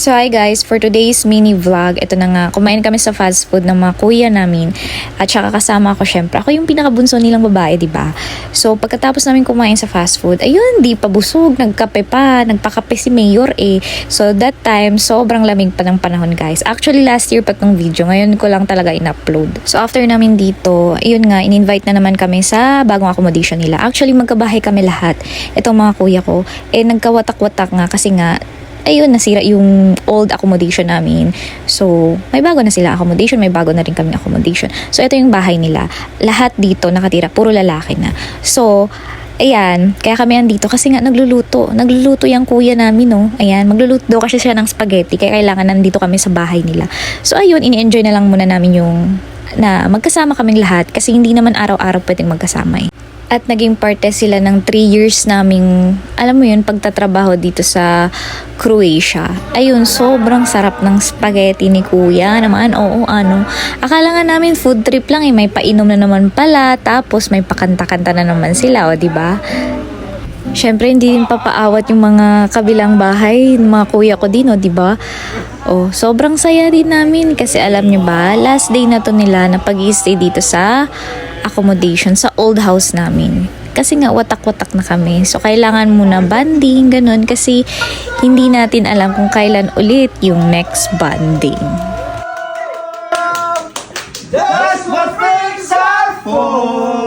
So hi guys, for today's mini vlog, ito na nga, kumain kami sa fast food ng mga kuya namin at saka kasama ako syempre. Ako yung pinakabunso nilang babae, di ba? So pagkatapos namin kumain sa fast food, ayun, di pa busog, nagkape pa, nagpakape si Mayor eh. So that time, sobrang lamig pa ng panahon guys. Actually last year pa tong video, ngayon ko lang talaga in-upload. So after namin dito, ayun nga, in-invite na naman kami sa bagong accommodation nila. Actually magkabahay kami lahat. Itong mga kuya ko, nagkawatak-watak nga kasi nga, ayun, nasira yung old accommodation namin. So, may bago na sila accommodation, may bago na rin kaming accommodation. So, ito yung bahay nila. Lahat dito nakatira, puro lalaki na. So, ayan, kaya kami andito kasi nga nagluluto. Nagluluto yung kuya namin, no. Ayan, magluluto daw kasi siya ng spaghetti, kaya kailangan nandito kami sa bahay nila. So, ayun, ini-enjoy na lang muna namin yung na magkasama kaming lahat kasi hindi naman araw-araw pwedeng magkasama eh. At naging parte sila ng 3 years naming, alam mo yun, pagtatrabaho dito sa Croatia. Ayun, sobrang sarap ng spaghetti ni kuya naman. Oo, ano. Akala nga namin food trip lang eh. May painom na naman pala. Tapos may pakanta-kanta na naman sila, o diba? Syempre, hindi din papaawat yung mga kabilang bahay, mga kuya ko din, o diba? Oh, sobrang saya din namin kasi alam nyo ba, last day na to nila na pag-i-stay dito sa accommodation sa old house namin. Kasi nga watak-watak na kami. So kailangan muna banding, ganun, kasi hindi natin alam kung kailan ulit yung next banding. That's what friends are for.